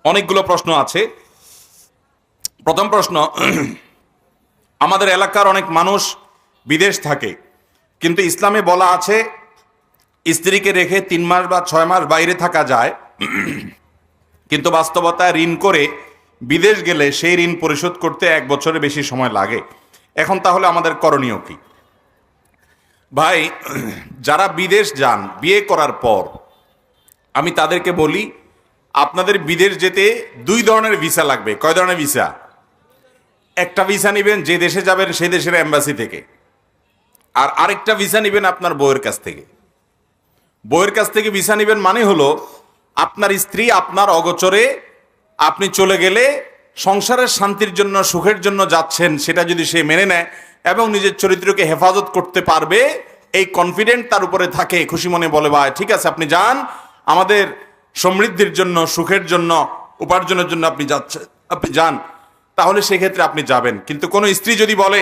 অনেকগুলো প্রশ্ন আছে। প্রথম প্রশ্ন, আমাদের এলাকার অনেক মানুষ বিদেশ থাকে, কিন্তু ইসলামে বলা আছে স্ত্রীকে রেখে 3 মাস বা 6 মাস বাইরে থাকা যায়, কিন্তু বাস্তবতায় ঋণ করে বিদেশ গেলে সেই ঋণ পরিশোধ করতে 1 বছরের বেশি সময় লাগে। এখন তাহলে আমাদের করণীয় কি? ভাই, যারা বিদেশ যান বিয়ে করার পর, আমি তাদেরকে বলি আপনাদের বিদেশ যেতে 2 ধরনের ভিসা লাগবে। কয় ধরনের ভিসা? একটা ভিসা নেবেন যে দেশে যাবেন সেই দেশের এম্বাসি থেকে, আর আরেকটা ভিসা নেবেন আপনার বউয়ের কাছ থেকে। বউয়ের কাছ থেকে ভিসা নেবেন মানে হলো আপনার স্ত্রী আপনার অগোচরে আপনি চলে গেলে সংসারের শান্তির জন্য সুখের জন্য যাচ্ছেন, সেটা যদি সে মেনে নেয় এবং নিজের চরিত্রকে হেফাজত করতে পারবে, এই কনফিডেন্ট তার উপরে থাকে, খুশি মনে বলে ভাই ঠিক আছে আপনি যান, আমাদের সমৃদ্ধির জন্য সুখের জন্য উপার্জনের জন্য আপনি যাচ্ছেন, আপনি যান, তাহলে সেক্ষেত্রে আপনি যাবেন। কিন্তু কোনো স্ত্রী যদি বলে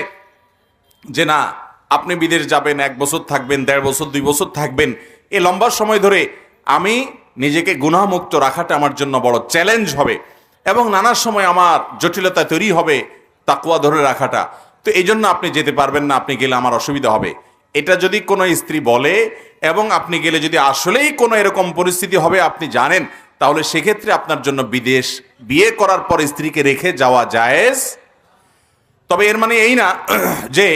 যে না আপনি বিদেশ যাবেন, 1 বছর থাকবেন, 1.5 বছর 2 বছর থাকবেন, এই লম্বা সময় ধরে আমি নিজেকে গুনাহমুক্ত রাখাটা আমার জন্য বড় চ্যালেঞ্জ হবে এবং নানা সময় আমার জটিলতা তৈরি হবে তাকওয়া ধরে রাখাটা, তো এই জন্য আপনি যেতে পারবেন না, আপনি গেলে আমার অসুবিধা হবে, এটা যদি কোনো স্ত্রী বলে এবং আপনি গেলে যদি আসলেই কোনো এরকম পরিস্থিতি হবে আপনি জানেন, তাহলে সেক্ষেত্রে আপনার জন্য বিদেশ বিয়ে করার পর স্ত্রীকে রেখে যাওয়া জায়েজ। তবে এর মানে এই না যে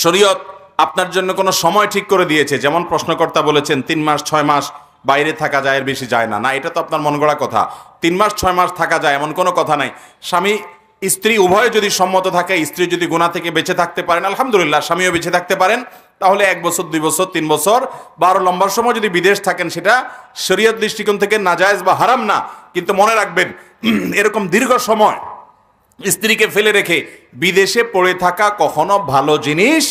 শরীয়ত আপনার জন্য কোনো সময় ঠিক করে দিয়েছে, যেমন প্রশ্নকর্তা বলেছেন 3 মাস 6 মাস বাইরে থাকা যায়, এর বেশি যায় না। না, এটা তো আপনার মন গড়া কথা। 3 মাস 6 মাস থাকা যায় এমন কোনো কথা নাই। স্বামী স্ত্রী উভয়ে যদি সম্মত থাকে, স্ত্রী যদি গুনাহ থেকে বেঁচে থাকতে পারেন আলহামদুলিল্লাহ, স্বামীও বেঁচে থাকতে পারেন, তাহলে 1 বছর 2 বছর 3 বছর বা আরো লম্বা সময় যদি বিদেশ থাকেন সেটা শরীয়ত দৃষ্টিকোণ থেকে নাজায়েজ বা হারাম না। কিন্তু মনে রাখবেন এরকম দীর্ঘ সময় স্ত্রীকে ফেলে রেখে বিদেশে পড়ে থাকা কখনো ভালো জিনিস।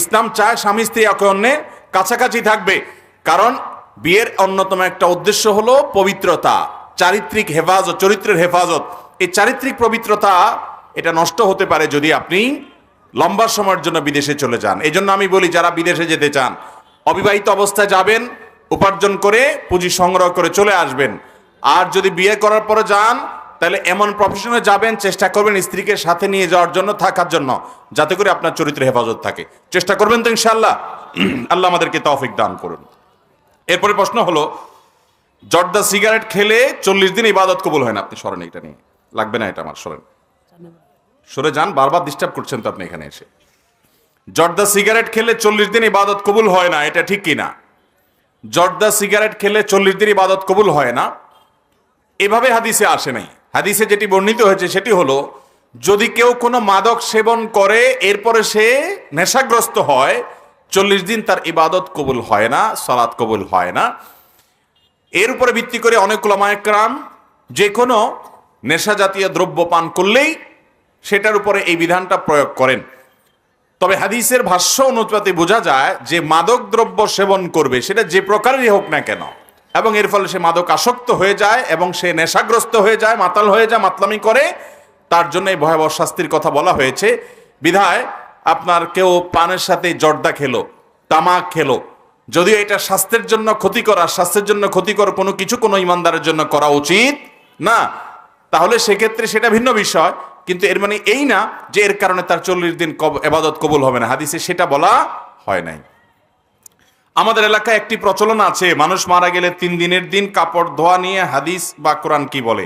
ইসলাম চায় স্বামী স্ত্রী একে অন্যের কাছাকাছি থাকবে, কারণ বিয়ের অন্যতম একটা উদ্দেশ্য হলো পবিত্রতা, চারিত্রিক হেফাজত, চরিত্রের হেফাজত। এই চারিত্রিক পবিত্রতা এটা নষ্ট হতে পারে যদি আপনি লম্বা সময়ের জন্য বিদেশে চলে যান। এই জন্য আমি বলি যারা বিদেশে যেতে চান অবিবাহিত অবস্থায় যাবেন, উপার্জন করে পুঁজি সংগ্রহ করে চলে আসবেন। আর যদি বিয়ে করার পরে যান তাহলে এমন প্রফেশনে যাবেন, চেষ্টা করবেন স্ত্রীকে সাথে নিয়ে যাওয়ার জন্য, থাকার জন্য, যাতে করে আপনার চরিত্রে হেফাজত থাকে। চেষ্টা করবেন তো ইনশাআল্লাহ? আল্লাহ আমাদেরকে তৌফিক দান করুন। এরপরে প্রশ্ন হলো, জর্দা সিগারেট খেলে 40 দিন ইবাদত কবুল হয় না। আপনি সরেন, এটা নিয়ে লাগবে না, এটা আমার সরেন, সরে যান, বারবার ডিস্টার্ব করছেন তো আপনি এখানে এসে। জর্দা সিগারেট খেলে 40 দিন ইবাদত কবুল হয় না, এটা ঠিক কিনা? জর্দা সিগারেট খেলে 40 দিন ইবাদত কবুল হয় না এভাবে হাদিসে আসে নাই। হাদিসে যেটি বর্ণিত হয়েছে সেটি হলো যদি কেউ কোনো মাদক সেবন করে এরপরে সে নেশাগ্রস্ত হয় 40 দিন তার ইবাদত কবুল হয় না, সালাত কবুল হয় না। এর উপরে ভিত্তি করে অনেক উলামায়ে কেরাম যে কোনো নেশা জাতীয় দ্রব্য পান করলেই সেটার উপরে এই বিধানটা প্রয়োগ করেন। তবে হাদিসের ভাষ্য অনুপাতে বোঝা যায় যে মাদক দ্রব্য সেবন করবে সেটা যে প্রকারেরই হোক না কেন, এবং এর ফলে সে মাদক আসক্ত হয়ে যায় এবং সে নেশাগ্রস্ত হয়ে যায়, মাতাল হয়ে যায়, মাতলামি করে, তার জন্য এই ভয়াবহ শাস্তির কথা বলা হয়েছে। বিধায় আপনার কেউ পানের সাথে জর্দা খেলো, তামাক খেলো, যদিও এটা স্বাস্থ্যের জন্য ক্ষতিকর, আর স্বাস্থ্যের জন্য ক্ষতিকর কোনো কিছু কোনো ইমানদারের জন্য করা উচিত না, তাহলে সেক্ষেত্রে সেটা ভিন্ন বিষয়। কিন্তু এর মানে এই না যে এর কারণে তার 40 দিন ইবাদত কবুল হবে না, হাদিসে সেটা বলা হয় নাই। আমাদের এলাকায় একটি প্রচলন আছে, মানুষ মারা গেলে 3 দিনের দিন কাপড় ধোয়া নিয়ে হাদিস বা কোরআন কি বলে?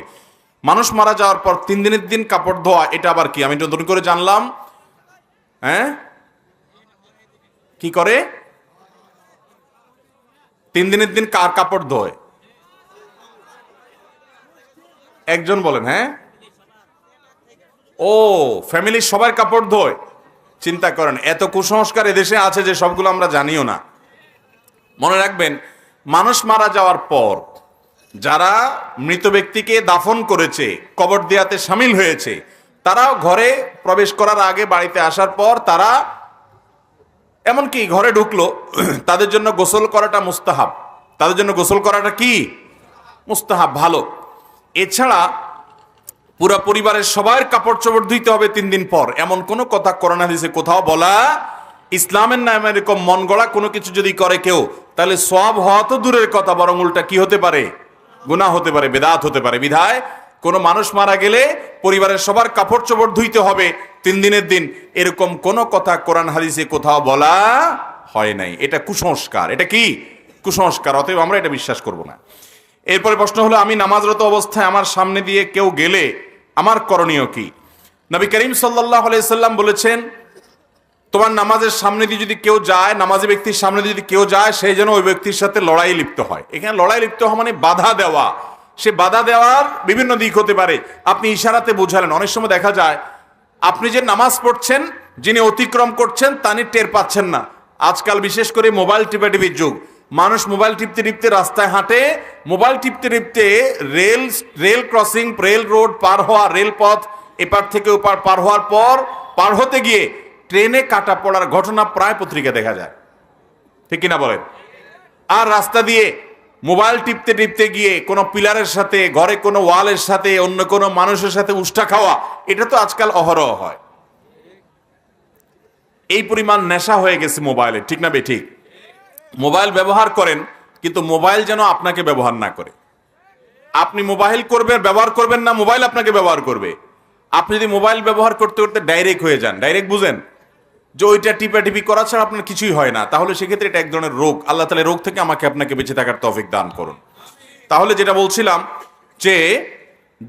মানুষ মারা যাওয়ার পর 3 দিনের দিন কাপড় ধোয়া, এটা আবার কি? আমি নতুন করে জানলাম। হ্যাঁ, কি করে 3 দিনের দিন কার কাপড় ধোয়? একজন বলেন। হ্যাঁ, ও ফ্যামিলির সবার কাপড় ধোয়। চিন্তা করেন, এত কুসংস্কার এদেশে আছে যে সবগুলো আমরা জানিও না। মনে রাখবেন, মানুষ মারা যাওয়ার পর যারা মৃত ব্যক্তিকে দাফন করেছে, কবর দেয়াতে সামিল হয়েছে, তারাও ঘরে প্রবেশ করার আগে, বাড়িতে আসার পর তারা এমনকি ঘরে ঢুকলো, তাদের জন্য গোসল করাটা মুস্তাহাব। তাদের জন্য গোসল করাটা কি? মুস্তাহাব, ভালো। এছাড়া পুরো পরিবারের সবার কাপড় চোপড় ধুইতে হবে 3 দিন পর, এমন কোনো কথা কোরআন হাদিসে কোথাও বলা। ইসলামের নামে এরকম মন গড়া কোনো কিছু যদি করে কেউ, তাহলে সওয়াব হওয়া তো দূরের কথা, বরং উল্টা কি হতে পারে? গুনাহ হতে পারে, বেদাত হতে পারে। বিধায় কোনো মানুষ মারা গেলে পরিবারের সবার কাপড় চোপড় ধুইতে হবে 3 দিনের দিন, এরকম কোনো কথা কোরআন হাদিসে কোথাও বলা হয় নাই। এটা কুসংস্কার। এটা কি কুসংস্কার? অতএব আমরা এটা বিশ্বাস করব না। এরপরে প্রশ্ন হলো, আমি নামাজরত অবস্থায় আমার সামনে দিয়ে কেউ গেলে আমার করণীয় কি? নবী করিম সাল্লাল্লাহু আলাইহি সাল্লাম বলেছেন, তোমার নামাজের সামনে দিয়ে যদি কেউ যায়, নামাজি ব্যক্তির সামনে দিয়ে যদি কেউ যায়, সেই যেন ওই ব্যক্তির সাথে লড়াই লিপ্ত হয়। এখানে লড়াই লিপ্ত হওয়া মানে বাধা দেওয়া। সে বাধা দেওয়ার বিভিন্ন দিক হতে পারে। আপনি ইশারাতে বোঝালেন। অনেক সময় দেখা যায় আপনি যে নামাজ পড়ছেন, যিনি অতিক্রম করছেন তিনি টের পাচ্ছেন না। আজকাল বিশেষ করে মোবাইল টিপাটিপির যুগ। মানুষ মোবাইল টিপতে টিপতে রাস্তায় হাঁটে, মোবাইল টিপতে টিপতে রেল ক্রসিং, রেল রোড পার হওয়া, রেলপথ এপার থেকে ওপার পার হওয়ার পর পার হতে গিয়ে ট্রেনে কাটা পড়ার ঘটনা প্রায় পত্রিকা দেখা যায়। ঠিক কিনা বলেন? আর রাস্তা দিয়ে মোবাইল টিপতে টিপতে গিয়ে কোনো পিলারের সাথে, ঘরে কোনো ওয়ালের সাথে, অন্য কোনো মানুষের সাথে উষ্টা খাওয়া, এটা তো আজকাল অহরহ হয়। এই পরিমাণ নেশা হয়ে গেছে মোবাইলে। ঠিক না বেঠিক? মোবাইল ব্যবহার করেন, কিন্তু মোবাইল যেন আপনাকে ব্যবহার না করে। আপনি মোবাইল করবেন, ব্যবহার করবেন না, মোবাইল আপনাকে ব্যবহার করবে। আপনি যদি মোবাইল ব্যবহার করতে করতে ডাইরেক্ট হয়ে যান, ডাইরেক্ট বুঝেন যে ওইটা টিপাটিপি করা ছাড়া আপনার কিছুই হয় না, তাহলে সেক্ষেত্রে এটা এক ধরনের রোগ। আল্লাহ তাআলা রোগ থেকে আমাকে আপনাকে বেঁচে থাকার তৌফিক দান করুন। তাহলে যেটা বলছিলাম যে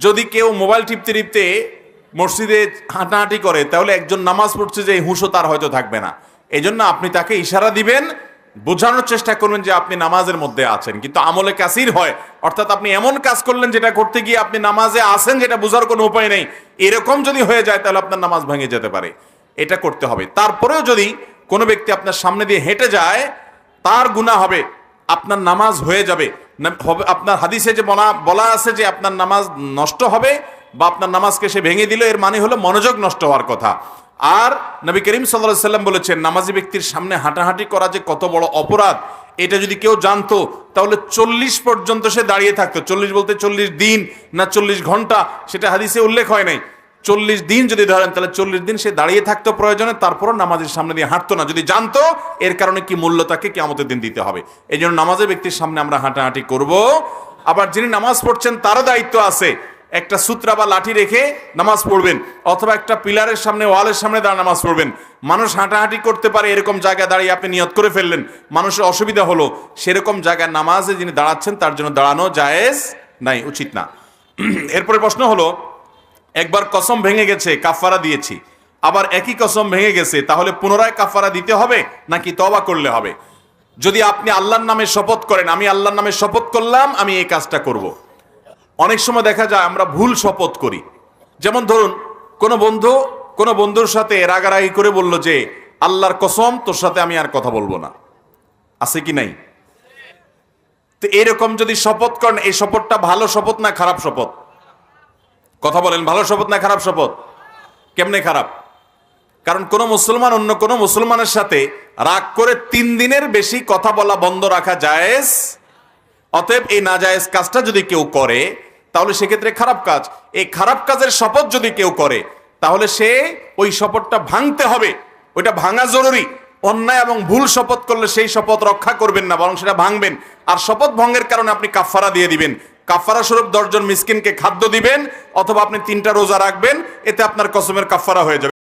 যদি কেউ মোবাইল টিপতে টিপতে মসজিদে হাঁটাহাঁটি করে, তাহলে একজন নামাজ পড়ছে যে হুঁশও তার হয়তো থাকবে না। এই জন্য আপনি তাকে ইশারা দিবেন, বোঝানোর চেষ্টা করবেন যে আপনি নামাজের মধ্যে আছেন, কিন্তু আমলে কাসির হয়। অর্থাৎ আপনি এমন কাজ করলেন যেটা করতে গিয়ে আপনি নামাজে আছেন, যেটা বোঝার কোনো উপায় নেই। এরকম যদি হয়ে যায় তাহলে আপনার নামাজ ভেঙে যেতে পারে। এটা করতে হবে। তারপরেও যদি কোনো ব্যক্তি আপনার সামনে দিয়ে হেঁটে যায়, তার গুনাহ হবে, আপনার নামাজ হয়ে যাবে। আপনার হাদিসে যে বলা আছে যে আপনার নামাজ নষ্ট হবে বা আপনার নামাজকে সে ভেঙে দিল, এর মানে হলো মনোযোগ নষ্ট হওয়ার কথা। আর নবী করিম সাল্লাল্লাহু আলাইহি সাল্লাম বলেছেন, নামাজি ব্যক্তির সামনে হাঁটাহাঁটি করা যে কত বড় অপরাধ, এটা যদি কেউ জানতো তাহলে 40 পর্যন্ত সে দাঁড়িয়ে থাকতো। 40 বলতে 40 দিন না 40 ঘন্টা, সেটা হাদিসে উল্লেখ হয় নাই। 40 দিন যদি ধরেন, তাহলে 40 দিন সে দাঁড়িয়ে থাকতো প্রয়োজনে, তারপরও নামাজের সামনে দিয়ে হাঁটতো না, যদি জানতো এর কারণে কি মূল্য তাকে কিয়ামতের দিন দিতে হবে। এই জন্য নামাজের ব্যক্তির সামনে আমরা হাঁটাহাঁটি করব। আবার যিনি নামাজ পড়ছেন তারও দায়িত্ব আছে, একটা সূত্রা বা লাঠি রেখে নামাজ পড়বেন, অথবা একটা পিলারের সামনে, ওয়ালের সামনে দাঁড়িয়ে নামাজ পড়বেন। মানুষ হাঁটাহাঁটি করতে পারে এরকম জায়গায় দাঁড়িয়ে আপনি নিয়ত করে ফেললেন, মানুষের অসুবিধা হলো, সেরকম জায়গায় নামাজে যিনি দাঁড়াচ্ছেন তার জন্য দাঁড়ানো জায়েজ নাই, উচিত না। এরপরে প্রশ্ন হলো, একবার কসম ভেঙে গেছে, কাফারা দিয়েছি, আবার একই কসম ভেঙে গেছে, তাহলে পুনরায় কাফারা দিতে হবে নাকি তওবা করলে হবে? যদি আপনি আল্লাহর নামে শপথ করেন, আমি আল্লাহর নামে শপথ করলাম আমি এই কাজটা করব। অনেক সময় দেখা যায় আমরা ভুল শপথ করি। যেমন ধরুন কোনো বন্ধুর সাথে রাগারাগি করে বলল যে আল্লাহর কসম তোর সাথে আমি আর কথা বলবো না, আছে কি নাই? তো এরকম যদি শপথ করেন, এই শপথটা ভালো শপথ না খারাপ শপথ? কথা বলেন, ভালো শপথ না খারাপ শপথ? কেমনে খারাপ? কারণ কোন মুসলমান অন্য কোন মুসলমানের সাথে রাগ করে 3 দিনের বেশি কথা বলা বন্ধ রাখা জায়েজ। অতএব এই নাজায়েজ কাজটা যদি কেউ করে তাহলে সেক্ষেত্রে খারাপ কাজ। এই খারাপ কাজের শপথ যদি কেউ করে তাহলে সে ওই শপথটা ভাঙতে হবে, ওইটা ভাঙা জরুরি। অন্যায় এবং ভুল শপথ করলে সেই শপথ রক্ষা করবেন না, বরং সেটা ভাঙবেন। আর শপথ ভঙ্গের কারণে আপনি কাফারা দিয়ে দিবেন। কাফারা স্বরূপ 10 জন মিসকিনকে খাদ্য দিবেন, অথবা আপনি 3টা রোজা রাখবেন, এতে আপনার কসমের কাফারা হয়ে যাবে।